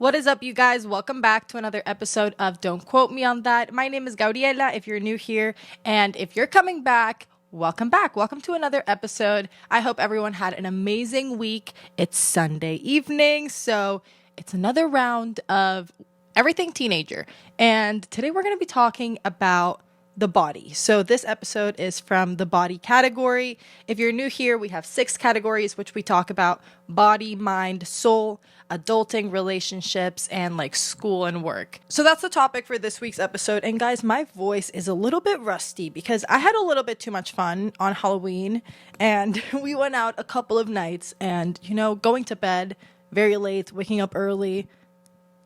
What is up, you guys? Welcome back to another episode of Don't Quote Me on That. My name is Gabriela if you're new here, and if you're coming back, welcome back. Welcome to another episode. I hope everyone had an amazing week. It's Sunday evening, so it's another round of Everything Teenager. And today we're going to be talking about the body. So this episode is from the body category. If you're new here, we have 6 categories, which we talk about: body, mind, soul, adulting, relationships, and like school and work. So that's the topic for this week's episode. And guys, my voice is a little bit rusty because I had a little bit too much fun on Halloween, and we went out a couple of nights, and going to bed very late, waking up early,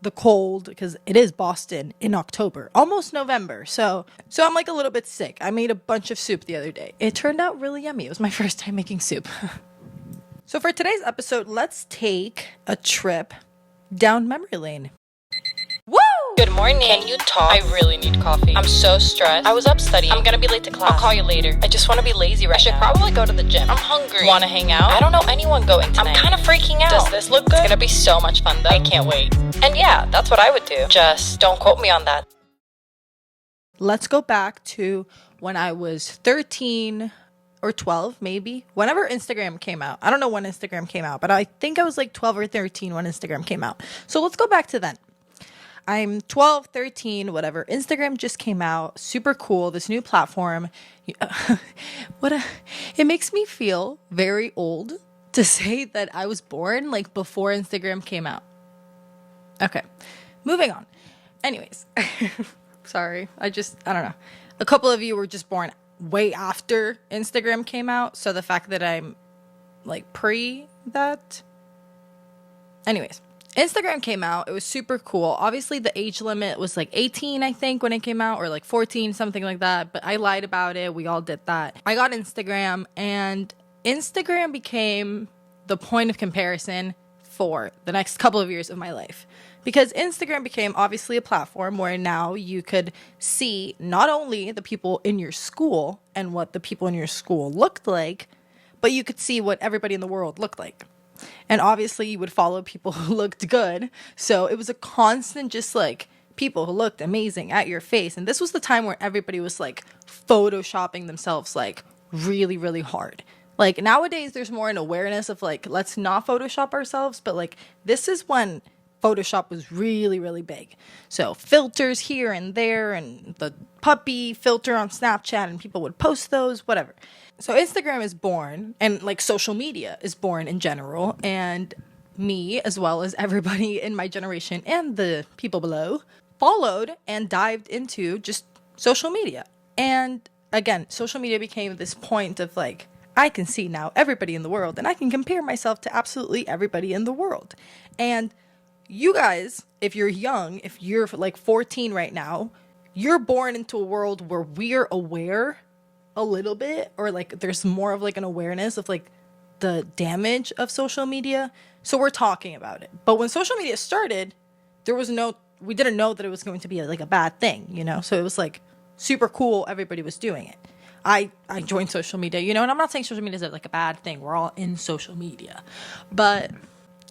the cold, because it is Boston in October, almost November. So I'm like a little bit sick. I made a bunch of soup the other day. It turned out really yummy. It was my first time making soup. So for today's episode, let's take a trip down memory lane. Woo! Good morning. Can you talk? I really need coffee. I'm so stressed. I was up studying. I'm gonna be late to class. I'll call you later. I just want to be lazy right now. I should probably go to the gym. I'm hungry. Want to hang out? I don't know anyone going tonight. I'm kind of freaking out. Does this look good? It's gonna be so much fun though. I can't wait. And yeah, that's what I would do. Just don't quote me on that. Let's go back to when I was 13 or 12, maybe. Whenever Instagram came out. I don't know when Instagram came out, but I think I was like 12 or 13 when Instagram came out. So let's go back to then. I'm 12, 13, whatever. Instagram just came out. Super cool. This new platform. It makes me feel very old to say that I was born like before Instagram came out. Okay. Moving on. Anyways. Sorry. I don't know. A couple of you were just born way after Instagram came out. So the fact that I'm like pre that. Anyways. Instagram came out. It was super cool. Obviously, the age limit was like 18, I think, when it came out, or like 14, something like that. But I lied about it. We all did that. I got Instagram, and Instagram became the point of comparison for the next couple of years of my life. Because Instagram became obviously a platform where now you could see not only the people in your school and what the people in your school looked like, but you could see what everybody in the world looked like. And obviously you would follow people who looked good. So it was a constant just like people who looked amazing at your face. And this was the time where everybody was like photoshopping themselves like really, really hard. Like nowadays there's more an awareness of like, let's not Photoshop ourselves. But like this is when Photoshop was really, really big. So filters here and there, and the puppy filter on Snapchat, and people would post those, whatever. So Instagram is born, and like social media is born in general, and me, as well as everybody in my generation and the people below, followed and dived into just social media. And again, social media became this point of like, I can see now everybody in the world, and I can compare myself to absolutely everybody in the world. And you guys, if you're young, if you're like 14 right now, you're born into a world where we're aware a little bit, or like there's more of like an awareness of like the damage of social media. So we're talking about it. But when social media started, we didn't know that it was going to be like a bad thing, So it was like super cool. Everybody was doing it. I joined social media, and I'm not saying social media is like a bad thing. We're all in social media, but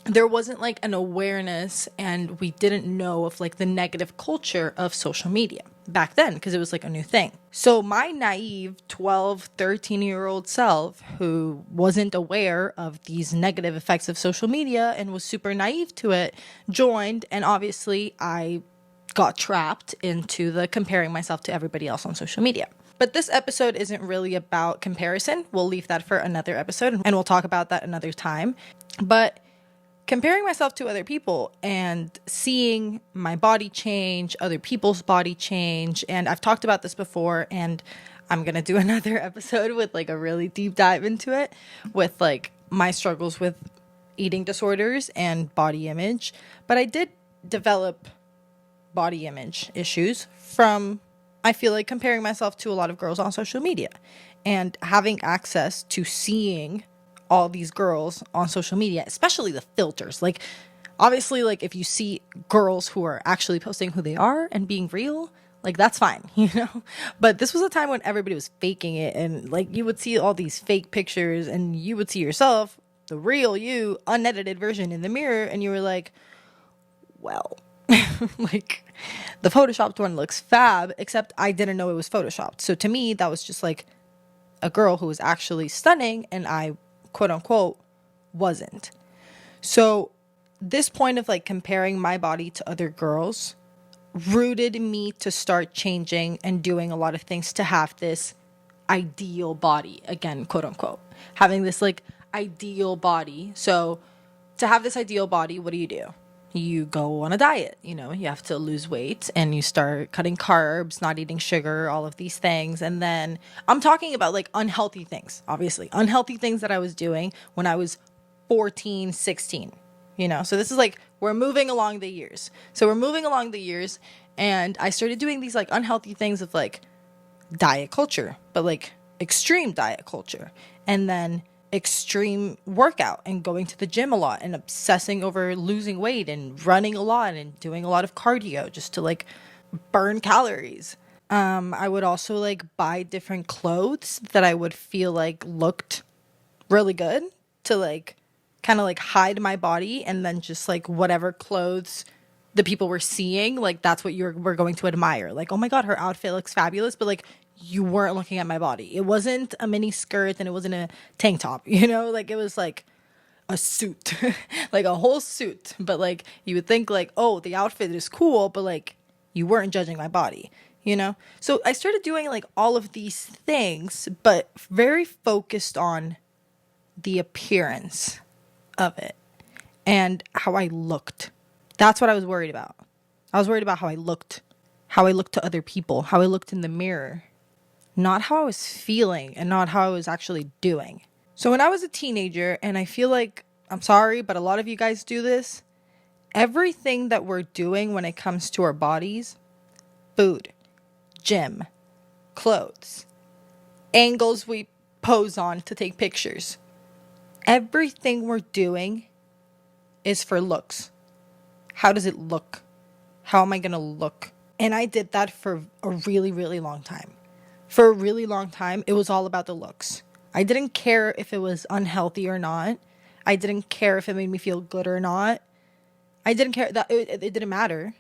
there wasn't like an awareness, and we didn't know of like the negative culture of social media back then because it was like a new thing. So my naive 12, 13-year-old self who wasn't aware of these negative effects of social media and was super naive to it joined, and obviously I got trapped into the comparing myself to everybody else on social media. But this episode isn't really about comparison. We'll leave that for another episode, and we'll talk about that another time. But comparing myself to other people and seeing my body change, other people's body change. And I've talked about this before, and I'm going to do another episode with like a really deep dive into it with like my struggles with eating disorders and body image. But I did develop body image issues from, I feel like, comparing myself to a lot of girls on social media and having access to seeing all these girls on social media, especially the filters. Like, obviously, like if you see girls who are actually posting who they are and being real, like that's fine, But this was a time when everybody was faking it, and like you would see all these fake pictures, and you would see yourself, the real you, unedited version in the mirror, and you were like, well. Like, the photoshopped one looks fab, except I didn't know it was photoshopped. So to me, that was just like a girl who was actually stunning, and I, quote unquote, wasn't. So this point of like comparing my body to other girls rooted me to start changing and doing a lot of things to have this ideal body, again, quote unquote, having this like ideal body. So to have this ideal body, what do? You go on a diet, you know, you have to lose weight and you start cutting carbs, not eating sugar, all of these things. And then I'm talking about like unhealthy things, obviously, unhealthy things that I was doing when I was 14, 16, you know. So this is like, we're moving along the years. And I started doing these like unhealthy things of like diet culture, but like extreme diet culture. And then extreme workout and going to the gym a lot and obsessing over losing weight and running a lot and doing a lot of cardio just to like burn calories. I would also like buy different clothes that I would feel like looked really good to like kind of like hide my body, and then just like whatever clothes the people were seeing, like that's what were going to admire. Like, oh my God, her outfit looks fabulous, but like you weren't looking at my body. It wasn't a mini skirt and it wasn't a tank top, you know, like it was like a suit, like a whole suit. But like you would think like, oh, the outfit is cool, but like you weren't judging my body, you know? So I started doing like all of these things, but very focused on the appearance of it and how I looked. That's what I was worried about. I was worried about how I looked to other people, how I looked in the mirror, not how I was feeling and not how I was actually doing. So when I was a teenager, and I feel like, I'm sorry, but a lot of you guys do this, everything that we're doing when it comes to our bodies, food, gym, clothes, angles we pose on to take pictures, everything we're doing is for looks. How does it look? How am I going to look? And I did that for a really, really long time. For a really long time, it was all about the looks. I didn't care if it was unhealthy or not. I didn't care if it made me feel good or not. I didn't care. That it didn't matter.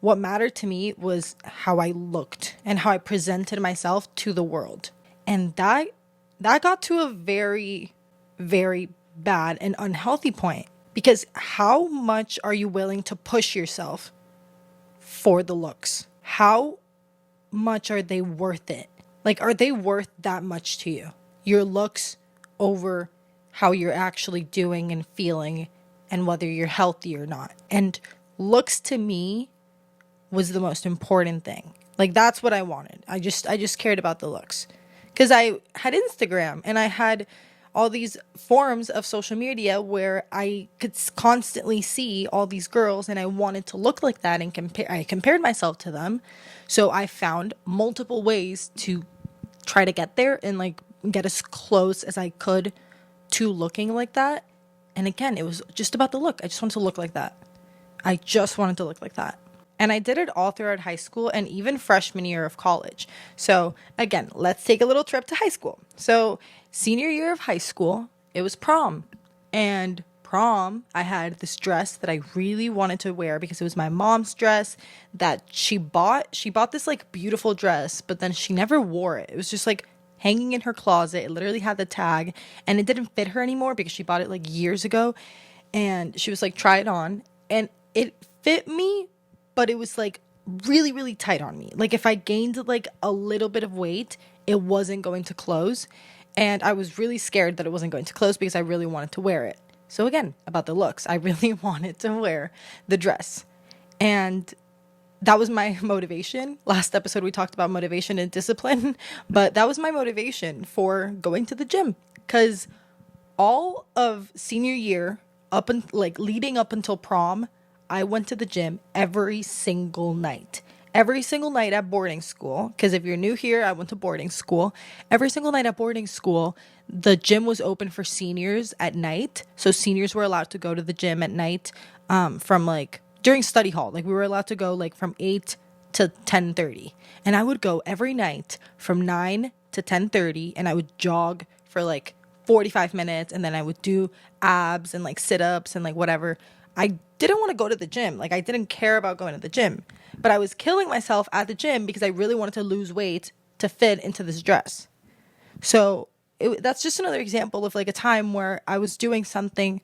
What mattered to me was how I looked and how I presented myself to the world. And that got to a very, very bad and unhealthy point. Because how much are you willing to push yourself for the looks? How much are they worth it? Like, are they worth that much to you? Your looks over how you're actually doing and feeling and whether you're healthy or not. And looks to me was the most important thing. Like, that's what I wanted. I just cared about the looks. Because I had Instagram and I had all these forms of social media where I could constantly see all these girls and I wanted to look like that, and I compared myself to them. So I found multiple ways to try to get there and like get as close as I could to looking like that. And again, it was just about the look. I just wanted to look like that. I just wanted to look like that. And I did it all throughout high school and even freshman year of college. So again, let's take a little trip to high school. So senior year of high school, it was prom. And prom, I had this dress that I really wanted to wear because it was my mom's dress that she bought. She bought this like beautiful dress, but then she never wore it. It was just like hanging in her closet. It literally had the tag and it didn't fit her anymore because she bought it like years ago. And she was like, try it on. And it fit me, but it was like really, really tight on me. Like if I gained like a little bit of weight, it wasn't going to close. And I was really scared that it wasn't going to close because I really wanted to wear it. So again, about the looks, I really wanted to wear the dress. And that was my motivation. Last episode, we talked about motivation and discipline, but that was my motivation for going to the gym. Because all of senior year, leading up until prom, I went to the gym every single night. Every single night at boarding school, because if you're new here, I went to boarding school. Every single night at boarding school, the gym was open for seniors at night. So seniors were allowed to go to the gym at night from like during study hall. Like we were allowed to go like from 8 to 10:30. And I would go every night from 9 to 10:30 and I would jog for like 45 minutes, and then I would do abs and like sit-ups and like whatever. I didn't want to go to the gym. Like, I didn't care about going to the gym, but I was killing myself at the gym because I really wanted to lose weight to fit into this dress. So that's just another example of like a time where I was doing something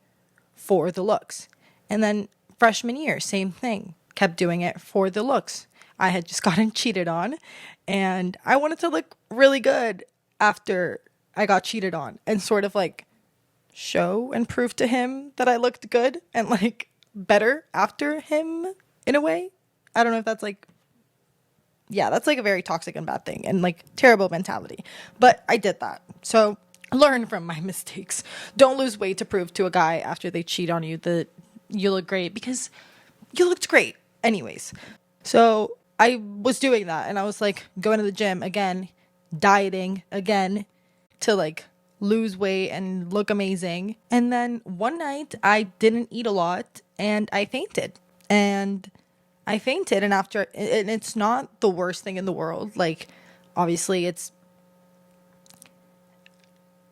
for the looks. And then freshman year, same thing. Kept doing it for the looks. I had just gotten cheated on, and I wanted to look really good after I got cheated on and sort of like show and prove to him that I looked good and like better after him in a way. I don't know if that's like, yeah, that's like a very toxic and bad thing and like terrible mentality. But I did that. So learn from my mistakes. Don't lose weight to prove to a guy after they cheat on you that you look great, because you looked great anyways. So I was doing that, and I was like going to the gym again, dieting again to like lose weight and look amazing. And then one night I didn't eat a lot and I fainted. And after, and it's not the worst thing in the world. Like, obviously it's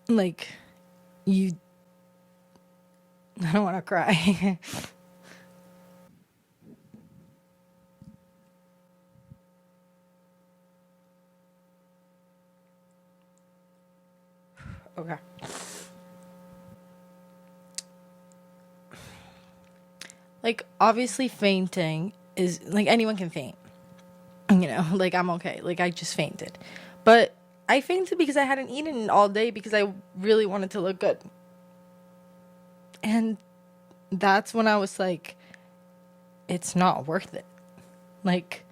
like I don't want to cry. Okay. Like, obviously fainting is like, anyone can faint. Like, I'm okay. Like, I just fainted. But I fainted because I hadn't eaten all day because I really wanted to look good. And that's when I was like, it's not worth it. Like,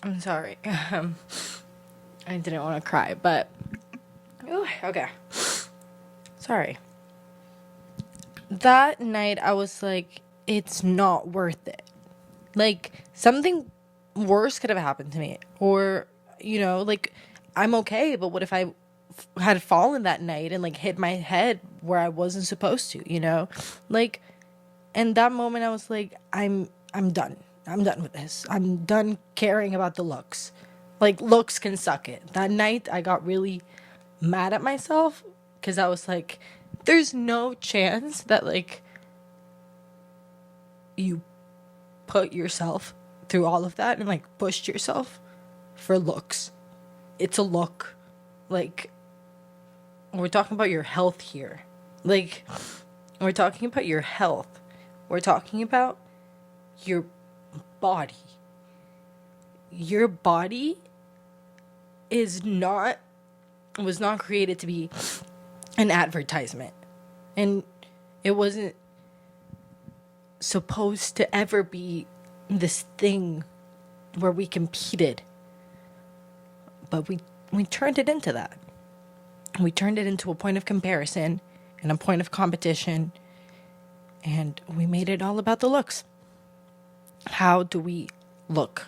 I'm sorry. I didn't want to cry, but ooh, okay. Sorry. That night I was like, it's not worth it. Like, something worse could have happened to me. Or, like, I'm okay, but what if I had fallen that night and like hit my head where I wasn't supposed to? Like, and that moment I was like, I'm done. I'm done with this. I'm done caring about the looks. Like, looks can suck it. That night I got really mad at myself because I was like, there's no chance that like you put yourself through all of that and like pushed yourself for looks. It's a look. Like, we're talking about your health here. Like, we're talking about your health. We're talking about your body. Your body was not created to be an advertisement. And it wasn't supposed to ever be this thing where we competed. But we turned it into that. We turned it into a point of comparison and a point of competition. And we made it all about the looks. How do we look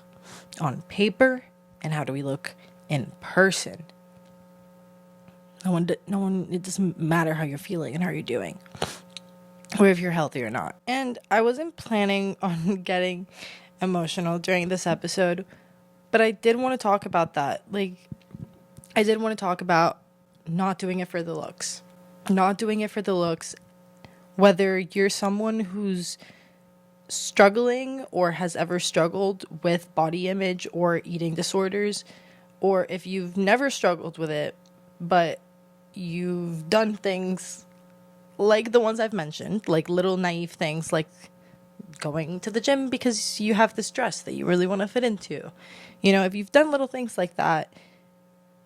on paper, and how do we look in person? No one, it doesn't matter how you're feeling and how you're doing, or if you're healthy or not. And I wasn't planning on getting emotional during this episode, but I did want to talk about that. Like, I did want to talk about not doing it for the looks. Not doing it for the looks, whether you're someone who's struggling or has ever struggled with body image or eating disorders, or if you've never struggled with it, but you've done things like the ones I've mentioned, like little naive things like going to the gym because you have this dress that you really want to fit into. If you've done little things like that,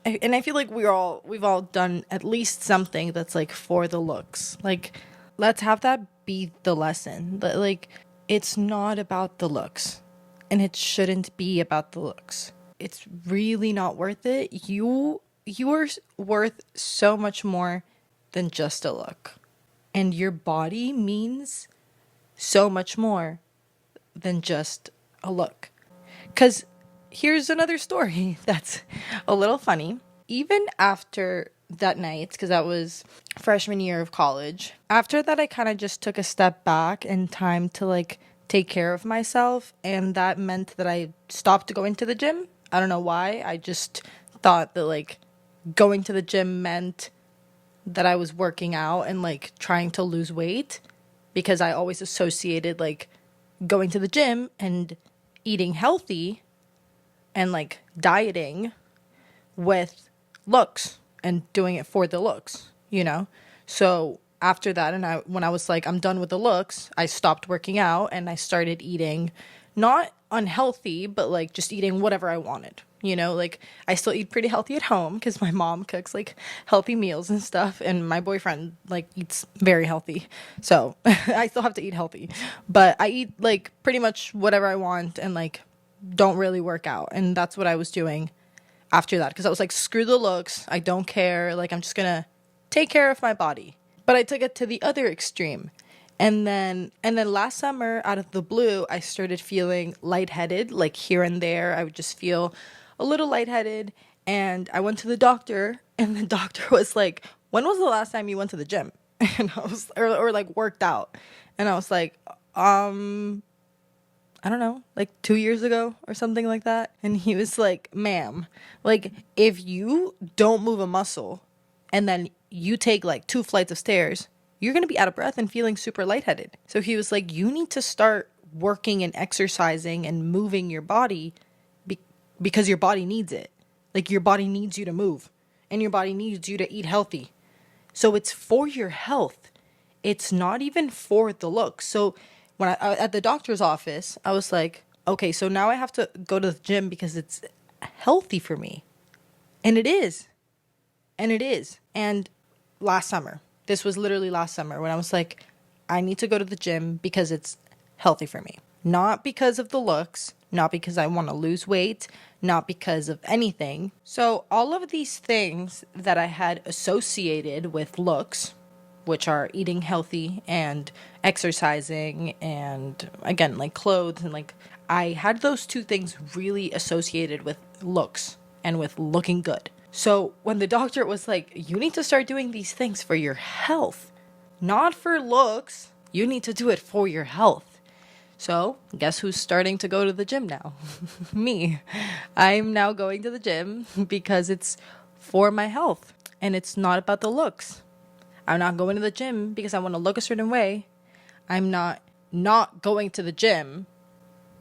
and I feel like we've all done at least something that's like for the looks. Like, let's have that be the lesson. That like, it's not about the looks, and it shouldn't be about the looks. It's really not worth it. You are worth so much more than just a look. And your body means so much more than just a look. Because here's another story that's a little funny. even after that night, because that was freshman year of college, after that I kind of just took a step back and time to like take care of myself, and that meant that I stopped going to the gym. I don't know why. I just thought that like going to the gym meant that I was working out and like trying to lose weight, because I always associated like going to the gym and eating healthy and like dieting with looks and doing it for the looks, you know? So after that, and when I was like, I'm done with the looks, I stopped working out and I started eating not unhealthy, but like just eating whatever I wanted. You know, like I still eat pretty healthy at home because my mom cooks like healthy meals and stuff, and my boyfriend like eats very healthy. So I still have to eat healthy, but I eat like pretty much whatever I want and like don't really work out. And that's what I was doing after that, because I was like, screw the looks. I don't care. Like, I'm just gonna take care of my body. But I took it to the other extreme. And then last summer, out of the blue, I started feeling lightheaded, like here and there. I would just feel a little lightheaded. And I went to the doctor, and the doctor was like, when was the last time you went to the gym? And I was, or like worked out. And I was like, I don't know, like 2 years ago or something like that. And he was like, ma'am, like if you don't move a muscle and then you take like 2 flights of stairs, you're going to be out of breath and feeling super lightheaded. So he was like, you need to start working and exercising and moving your body because your body needs it. Like your body needs you to move and your body needs you to eat healthy. So it's for your health. It's not even for the look. So when I at the doctor's office, I was like, okay, so now I have to go to the gym because it's healthy for me. And it is. And it is. And last summer, this was literally last summer when I was like, I need to go to the gym because it's healthy for me. Not because of the looks, not because I want to lose weight, not because of anything. So all of these things that I had associated with looks, which are eating healthy and exercising and again, like clothes, and like I had those two things really associated with looks and with looking good. So when the doctor was like, you need to start doing these things for your health, not for looks, you need to do it for your health. So guess who's starting to go to the gym now? Me. I'm now going to the gym because it's for my health and it's not about the looks. I'm not going to the gym because I want to look a certain way. I'm not going to the gym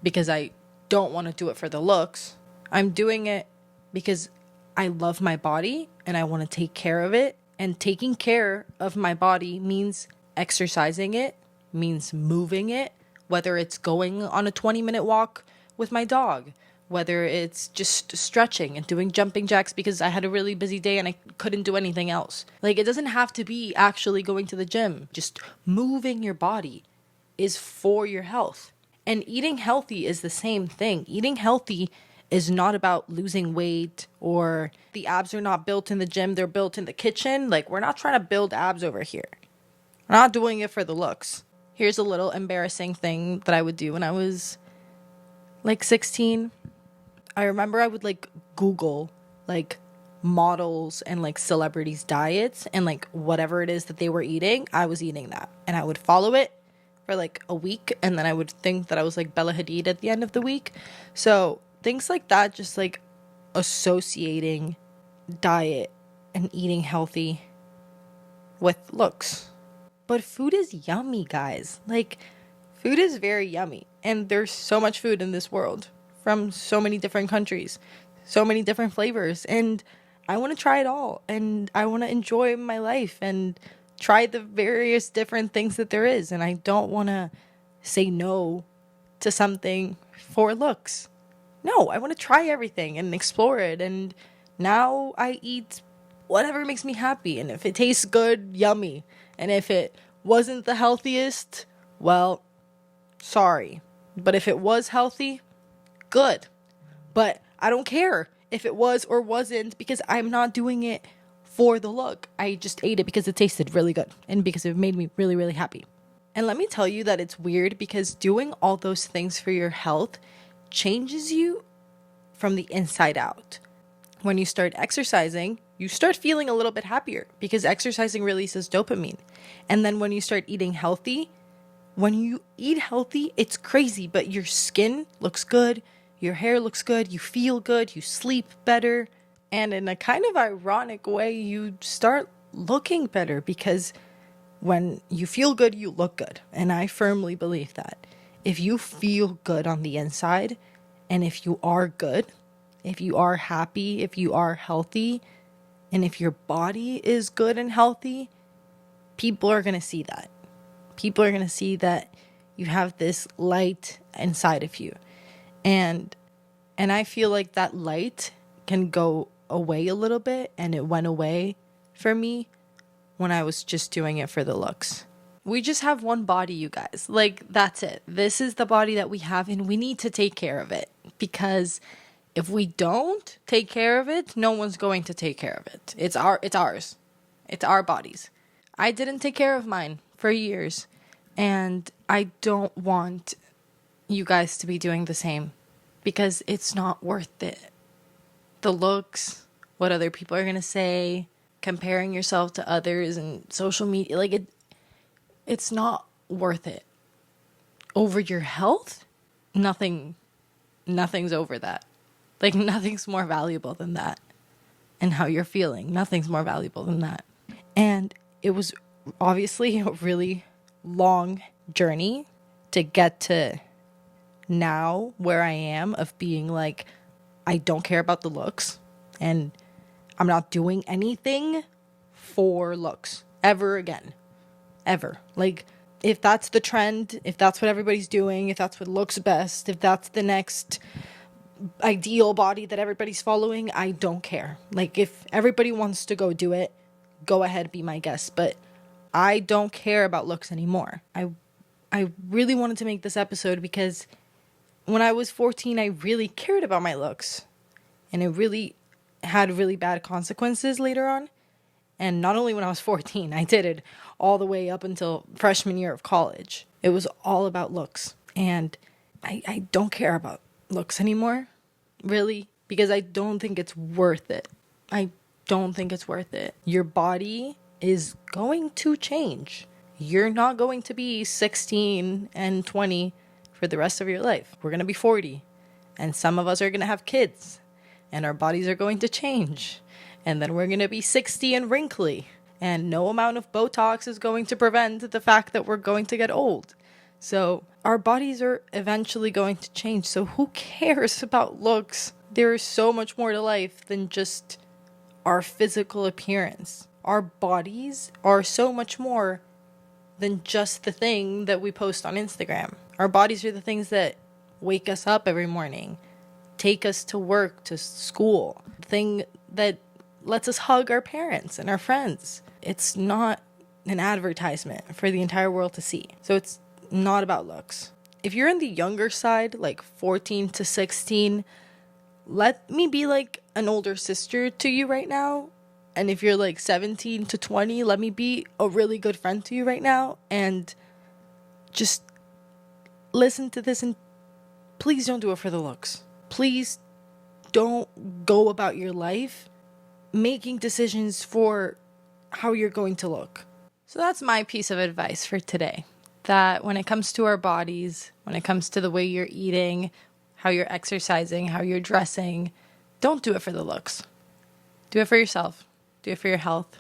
because I don't want to do it for the looks. I'm doing it because I love my body and I want to take care of it. And taking care of my body means exercising it, means moving it, whether it's going on a 20-minute walk with my dog, whether it's just stretching and doing jumping jacks because I had a really busy day and I couldn't do anything else. Like, it doesn't have to be actually going to the gym. Just moving your body is for your health. And eating healthy is the same thing. Eating healthy is not about losing weight, or the abs are not built in the gym, they're built in the kitchen. Like, we're not trying to build abs over here. We're not doing it for the looks. Here's a little embarrassing thing that I would do when I was like 16. I remember I would like Google like models and like celebrities' diets, and like whatever it is that they were eating, I was eating that. And I would follow it for like a week, and then I would think that I was like Bella Hadid at the end of the week. So things like that, just like associating diet and eating healthy with looks. But food is yummy, guys. Like, food is very yummy. And there's so much food in this world from so many different countries, so many different flavors. And I want to try it all. And I want to enjoy my life and try the various different things that there is. And I don't want to say no to something for looks. No, I want to try everything and explore it. And now I eat whatever makes me happy. And if it tastes good, yummy. And if it wasn't the healthiest, well, sorry. But if it was healthy, good. But I don't care if it was or wasn't, because I'm not doing it for the look. I just ate it because it tasted really good and because it made me really, really happy. And let me tell you that it's weird, because doing all those things for your health changes you from the inside out. When you start exercising, you start feeling a little bit happier because exercising releases dopamine. And then when you start eating healthy, when you eat healthy, it's crazy, but your skin looks good, your hair looks good, you feel good, you sleep better. And in a kind of ironic way, you start looking better because when you feel good, you look good. And I firmly believe that. If you feel good on the inside, and if you are good, if you are happy, if you are healthy, and if your body is good and healthy, people are going to see that. People are going to see that you have this light inside of you. And I feel like that light can go away a little bit, and it went away for me when I was just doing it for the looks. We just have one body, you guys. Like, that's it. This is the body that we have, and we need to take care of it. Because if we don't take care of it, no one's going to take care of it. It's ours. It's our bodies. I didn't take care of mine for years, and I don't want you guys to be doing the same because it's not worth it. The looks, what other people are going to say, comparing yourself to others and social media, like it's not worth it. Over your health, nothing's over that. Like, nothing's more valuable than that. And how you're feeling, nothing's more valuable than that. And it was obviously a really long journey to get to now where I am, of being like, I don't care about the looks, and I'm not doing anything for looks ever again. Ever. Like, if that's the trend, if that's what everybody's doing, if that's what looks best, if that's the next ideal body that everybody's following, I don't care. Like, if everybody wants to go do it, go ahead, be my guest. But I don't care about looks anymore. I really wanted to make this episode because when I was 14, I really cared about my looks. And it really had really bad consequences later on. And not only when I was 14, I did it all the way up until freshman year of college. It was all about looks. And I don't care about looks anymore, really, because I don't think it's worth it. I don't think it's worth it. Your body is going to change. You're not going to be 16 and 20 for the rest of your life. We're going to be 40. And some of us are going to have kids. And our bodies are going to change. And then we're going to be 60 and wrinkly. And no amount of Botox is going to prevent the fact that we're going to get old. So our bodies are eventually going to change. So who cares about looks? There is so much more to life than just our physical appearance. Our bodies are so much more than just the thing that we post on Instagram. Our bodies are the things that wake us up every morning, take us to work, to school, the thing that lets us hug our parents and our friends. It's not an advertisement for the entire world to see. So it's not about looks. If you're in the younger side, like 14 to 16, let me be like an older sister to you right now. And if you're like 17 to 20, let me be a really good friend to you right now. And just listen to this, and please don't do it for the looks. Please don't go about your life making decisions for how you're going to look. So that's my piece of advice for today. That when it comes to our bodies, when it comes to the way you're eating, how you're exercising, how you're dressing, don't do it for the looks. Do it for yourself. Do it for your health.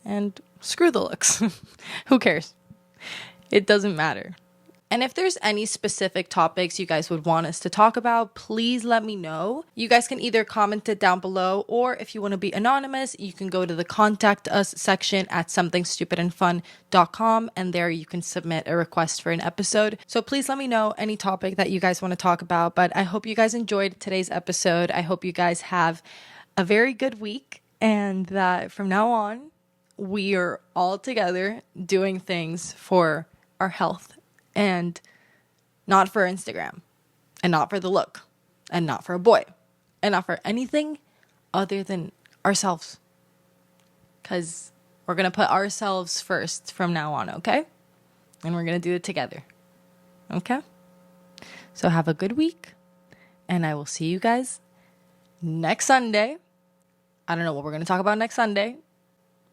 And screw the looks. Who cares? It doesn't matter. And if there's any specific topics you guys would want us to talk about, please let me know. You guys can either comment it down below, or if you want to be anonymous, you can go to the contact us section at somethingstupidandfun.com, and there you can submit a request for an episode. So please let me know any topic that you guys want to talk about. But I hope you guys enjoyed today's episode. I hope you guys have a very good week, and that from now on, we are all together doing things for our health. And not for Instagram, and not for the look, and not for a boy, and not for anything other than ourselves. Because we're going to put ourselves first from now on, okay? And we're going to do it together, okay? So have a good week, and I will see you guys next Sunday. I don't know what we're going to talk about next Sunday,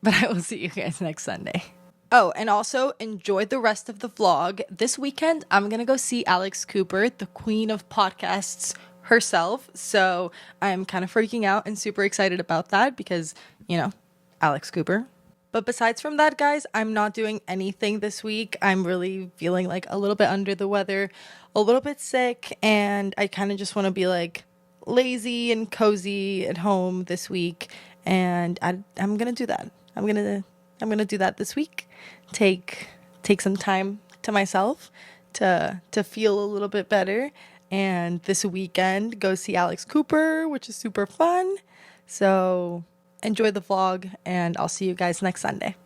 but I will see you guys next Sunday. Oh, and also enjoy the rest of the vlog. This weekend, I'm going to go see Alex Cooper, the queen of podcasts herself. So I'm kind of freaking out and super excited about that because, you know, Alex Cooper. But besides from that, guys, I'm not doing anything this week. I'm really feeling like a little bit under the weather, a little bit sick, and I kind of just want to be like lazy and cozy at home this week. And I'm gonna do that. I'm gonna do that this week. Take some time to myself to feel a little bit better. And this weekend, go see Alex Cooper, which is super fun. So enjoy the vlog, and I'll see you guys next Sunday.